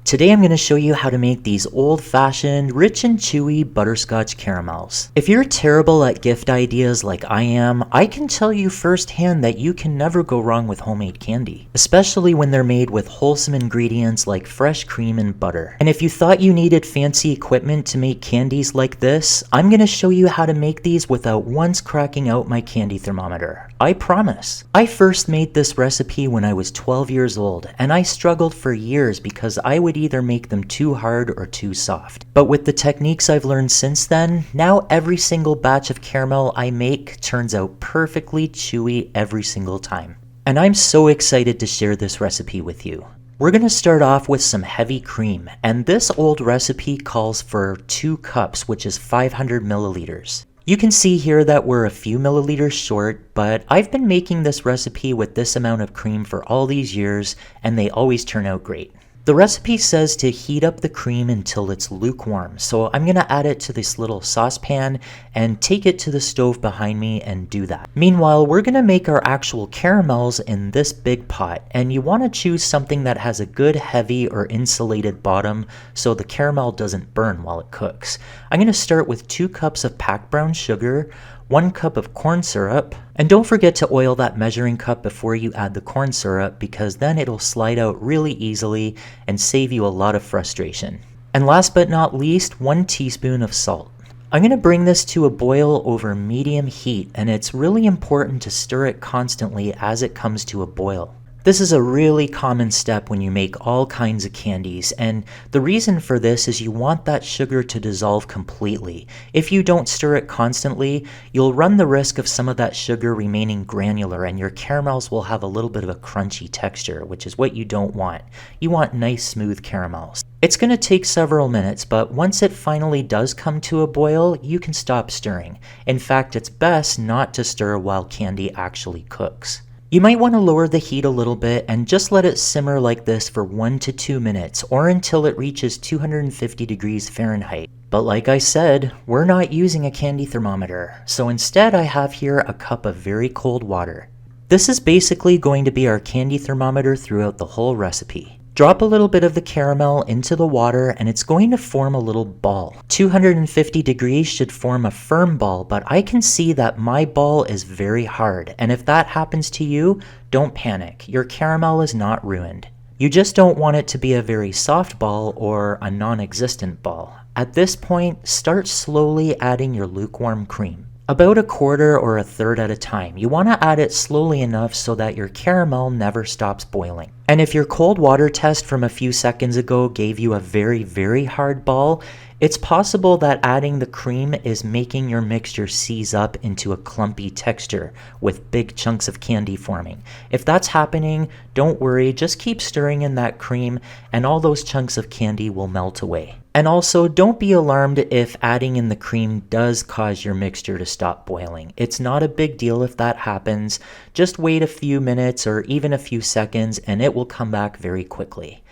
Today I'm going to show you how to make these old-fashioned, rich and chewy butterscotch caramels. If you're terrible at gift ideas like I am, I can tell you firsthand that you can never go wrong with homemade candy, especially when they're made with wholesome ingredients like fresh cream and butter. And if you thought you needed fancy equipment to make candies like this, I'm going to show you how to make these without once cracking out my candy thermometer. I promise. I first made this recipe when I was 12 years old, and I struggled for years because I would either make them too hard or too soft. But with the techniques I've learned since then, now every single batch of caramel I make turns out perfectly chewy every single time. And I'm so excited to share this recipe with you. We're going to start off with some heavy cream, and this old recipe calls for 2 cups, which is 500 milliliters. You can see here that we're a few milliliters short, but I've been making this recipe with this amount of cream for all these years, and they always turn out great. The recipe says to heat up the cream until it's lukewarm, so I'm going to add it to this little saucepan and take it to the stove behind me and do that. Meanwhile, we're going to make our actual caramels in this big pot, and you want to choose something that has a good heavy or insulated bottom so the caramel doesn't burn while it cooks. I'm going to start with 2 cups of packed brown sugar, 1 cup of corn syrup, and don't forget to oil that measuring cup before you add the corn syrup because then it'll slide out really easily and save you a lot of frustration. And last but not least, 1 teaspoon of salt. I'm going to bring this to a boil over medium heat, and it's really important to stir it constantly as it comes to a boil. This is a really common step when you make all kinds of candies, and the reason for this is you want that sugar to dissolve completely. If you don't stir it constantly, you'll run the risk of some of that sugar remaining granular and your caramels will have a little bit of a crunchy texture, which is what you don't want. You want nice smooth caramels. It's going to take several minutes, but once it finally does come to a boil, you can stop stirring. In fact, it's best not to stir while candy actually cooks. You might want to lower the heat a little bit and just let it simmer like this for 1 to 2 minutes or until it reaches 250 degrees Fahrenheit. But like I said, we're not using a candy thermometer, so instead I have here a cup of very cold water. This is basically going to be our candy thermometer throughout the whole recipe. Drop a little bit of the caramel into the water and it's going to form a little ball. 250 degrees should form a firm ball, but I can see that my ball is very hard, and if that happens to you, don't panic. Your caramel is not ruined. You just don't want it to be a very soft ball or a non-existent ball. At this point, start slowly adding your lukewarm cream. About 1/4 or 1/3 at a time. You want to add it slowly enough so that your caramel never stops boiling. And if your cold water test from a few seconds ago gave you a very, very hard ball, it's possible that adding the cream is making your mixture seize up into a clumpy texture with big chunks of candy forming. If that's happening, don't worry, just keep stirring in that cream and all those chunks of candy will melt away. And also, don't be alarmed if adding in the cream does cause your mixture to stop boiling. It's not a big deal if that happens. Just wait a few minutes or even a few seconds and it will come back very quickly.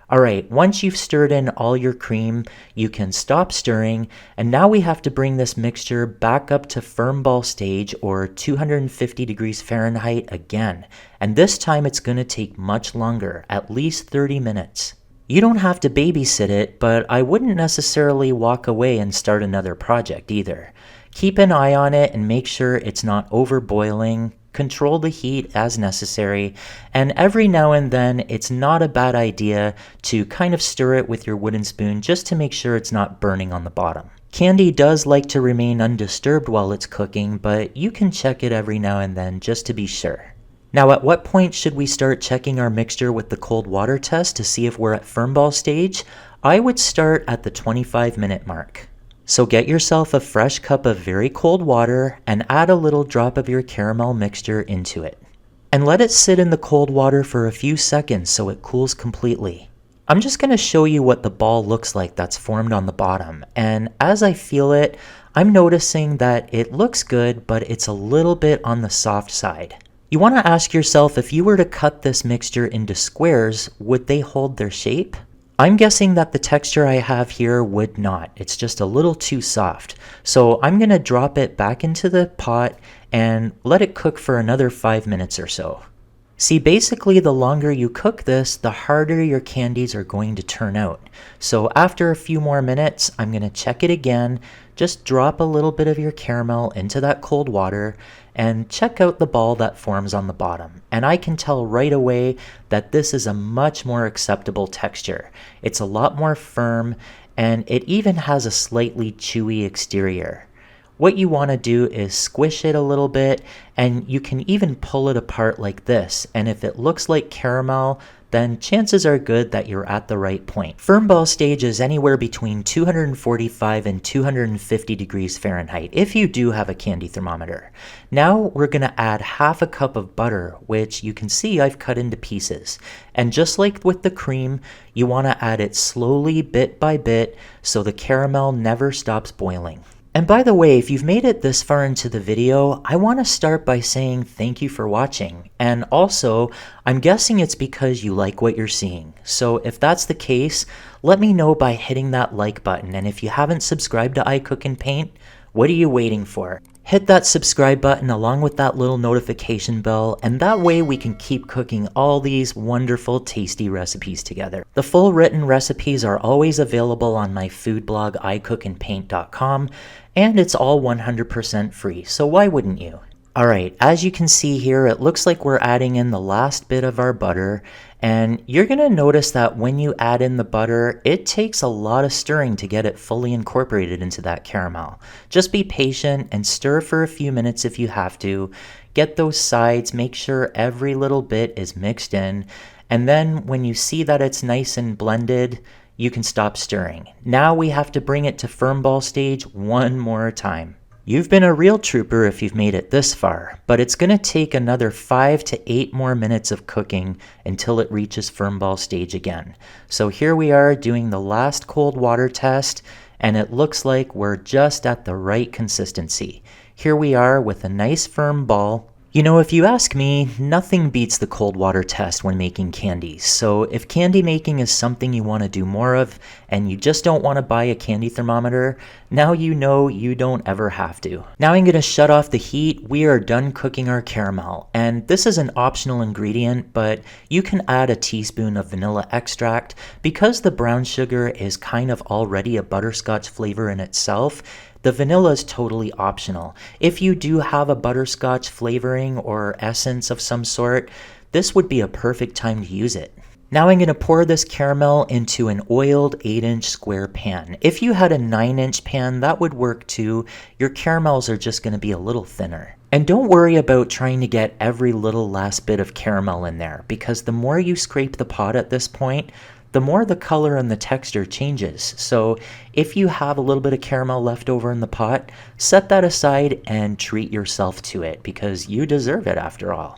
Alright, once you've stirred in all your cream, you can stop stirring, and now we have to bring this mixture back up to firm ball stage or 250 degrees Fahrenheit again. And this time it's going to take much longer, at least 30 minutes. You don't have to babysit it, but I wouldn't necessarily walk away and start another project either. Keep an eye on it and make sure it's not overboiling. Control the heat as necessary, and every now and then it's not a bad idea to kind of stir it with your wooden spoon just to make sure it's not burning on the bottom. Candy does like to remain undisturbed while it's cooking, but you can check it every now and then just to be sure. Now, at what point should we start checking our mixture with the cold water test to see if we're at firm ball stage? I would start at the 25-minute mark. So get yourself a fresh cup of very cold water and add a little drop of your caramel mixture into it. And let it sit in the cold water for a few seconds so it cools completely. I'm just going to show you what the ball looks like that's formed on the bottom, and as I feel it, I'm noticing that it looks good, but it's a little bit on the soft side. You want to ask yourself, if you were to cut this mixture into squares, would they hold their shape? I'm guessing that the texture I have here would not. It's just a little too soft. So I'm going to drop it back into the pot and let it cook for another 5 minutes or so. See, basically the longer you cook this, the harder your candies are going to turn out. So after a few more minutes, I'm going to check it again. Just drop a little bit of your caramel into that cold water and check out the ball that forms on the bottom. And I can tell right away that this is a much more acceptable texture. It's a lot more firm, and it even has a slightly chewy exterior. What you want to do is squish it a little bit, and you can even pull it apart like this. And if it looks like caramel, then chances are good that you're at the right point. Firm ball stage is anywhere between 245 and 250 degrees Fahrenheit if you do have a candy thermometer. Now we're going to add half a cup of butter, which you can see I've cut into pieces. And just like with the cream, you want to add it slowly, bit by bit, so the caramel never stops boiling. And by the way, if you've made it this far into the video, I want to start by saying thank you for watching. And also, I'm guessing it's because you like what you're seeing. So if that's the case, let me know by hitting that like button. And if you haven't subscribed to I Cook and Paint, what are you waiting for? Hit that subscribe button along with that little notification bell, and that way we can keep cooking all these wonderful, tasty recipes together. The full written recipes are always available on my food blog, icookandpaint.com, and it's all 100% free, so why wouldn't you? Alright, as you can see here, it looks like we're adding in the last bit of our butter, and you're going to notice that when you add in the butter, it takes a lot of stirring to get it fully incorporated into that caramel. Just be patient and stir for a few minutes if you have to. Get those sides, make sure every little bit is mixed in, and then when you see that it's nice and blended, you can stop stirring. Now we have to bring it to firm ball stage one more time. You've been a real trooper if you've made it this far, but it's going to take another 5 to 8 more minutes of cooking until it reaches firm ball stage again. So here we are doing the last cold water test, and it looks like we're just at the right consistency. Here we are with a nice firm ball. You know, if you ask me, nothing beats the cold water test when making candies. So if candy making is something you want to do more of and you just don't want to buy a candy thermometer, now you know you don't ever have to. Now I'm going to shut off the heat. We are done cooking our caramel. And this is an optional ingredient, but you can add a teaspoon of vanilla extract. Because the brown sugar is kind of already a butterscotch flavor in itself, the vanilla is totally optional. If you do have a butterscotch flavoring or essence of some sort, this would be a perfect time to use it. Now I'm going to pour this caramel into an oiled 8-inch square pan. If you had a 9-inch pan, that would work too. Your caramels are just going to be a little thinner. And don't worry about trying to get every little last bit of caramel in there, because the more you scrape the pot at this point, the more the color and the texture changes. So if you have a little bit of caramel left over in the pot, set that aside and treat yourself to it, because you deserve it after all.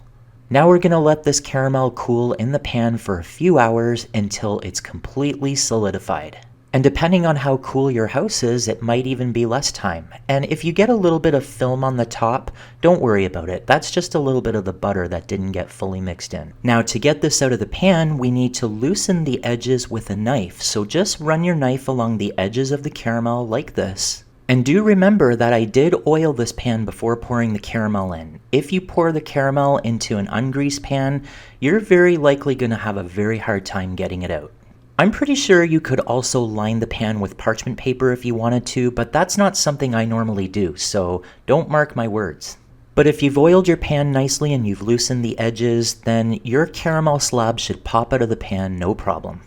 Now we're going to let this caramel cool in the pan for a few hours until it's completely solidified. And depending on how cool your house is, it might even be less time. And if you get a little bit of film on the top, don't worry about it. That's just a little bit of the butter that didn't get fully mixed in. Now to get this out of the pan, we need to loosen the edges with a knife. So just run your knife along the edges of the caramel like this. And do remember that I did oil this pan before pouring the caramel in. If you pour the caramel into an ungreased pan, you're very likely going to have a very hard time getting it out. I'm pretty sure you could also line the pan with parchment paper if you wanted to, but that's not something I normally do, so don't mark my words. But if you've oiled your pan nicely and you've loosened the edges, then your caramel slab should pop out of the pan no problem.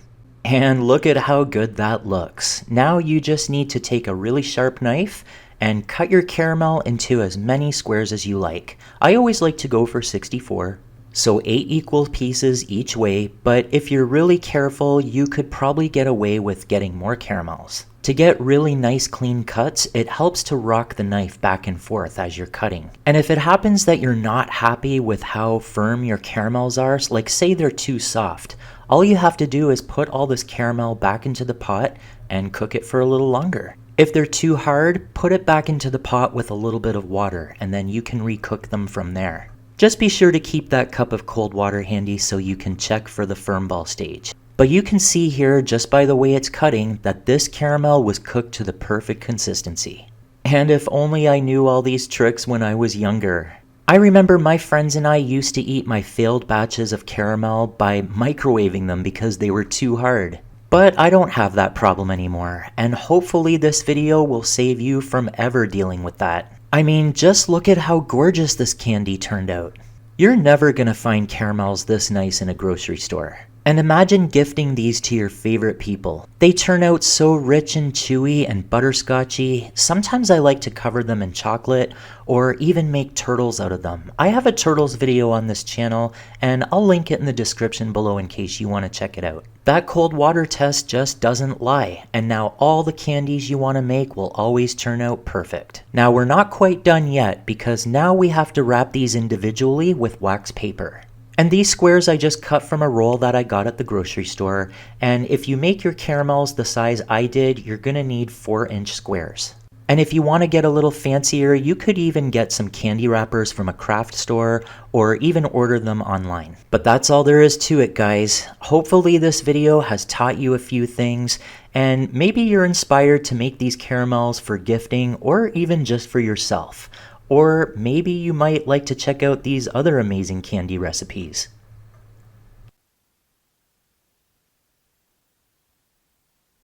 And look at how good that looks. Now you just need to take a really sharp knife and cut your caramel into as many squares as you like. I always like to go for 64. So 8 equal pieces each way, but if you're really careful, you could probably get away with getting more caramels. To get really nice clean cuts, it helps to rock the knife back and forth as you're cutting. And if it happens that you're not happy with how firm your caramels are, like say they're too soft, all you have to do is put all this caramel back into the pot and cook it for a little longer. If they're too hard, put it back into the pot with a little bit of water, and then you can recook them from there. Just be sure to keep that cup of cold water handy so you can check for the firm ball stage. But you can see here, just by the way it's cutting, that this caramel was cooked to the perfect consistency. And if only I knew all these tricks when I was younger. I remember my friends and I used to eat my failed batches of caramel by microwaving them because they were too hard. But I don't have that problem anymore, and hopefully this video will save you from ever dealing with that. I mean, just look at how gorgeous this candy turned out. You're never gonna find caramels this nice in a grocery store. And imagine gifting these to your favorite people. They turn out so rich and chewy and butterscotchy. Sometimes I like to cover them in chocolate or even make turtles out of them. I have a turtles video on this channel and I'll link it in the description below in case you want to check it out. That cold water test just doesn't lie, and now all the candies you want to make will always turn out perfect. Now we're not quite done yet because now we have to wrap these individually with wax paper. And these squares I just cut from a roll that I got at the grocery store, and if you make your caramels the size I did, you're gonna need 4-inch squares. And if you want to get a little fancier, you could even get some candy wrappers from a craft store or even order them online. But that's all there is to it, guys. Hopefully this video has taught you a few things, and maybe you're inspired to make these caramels for gifting or even just for yourself. Or maybe you might like to check out these other amazing candy recipes.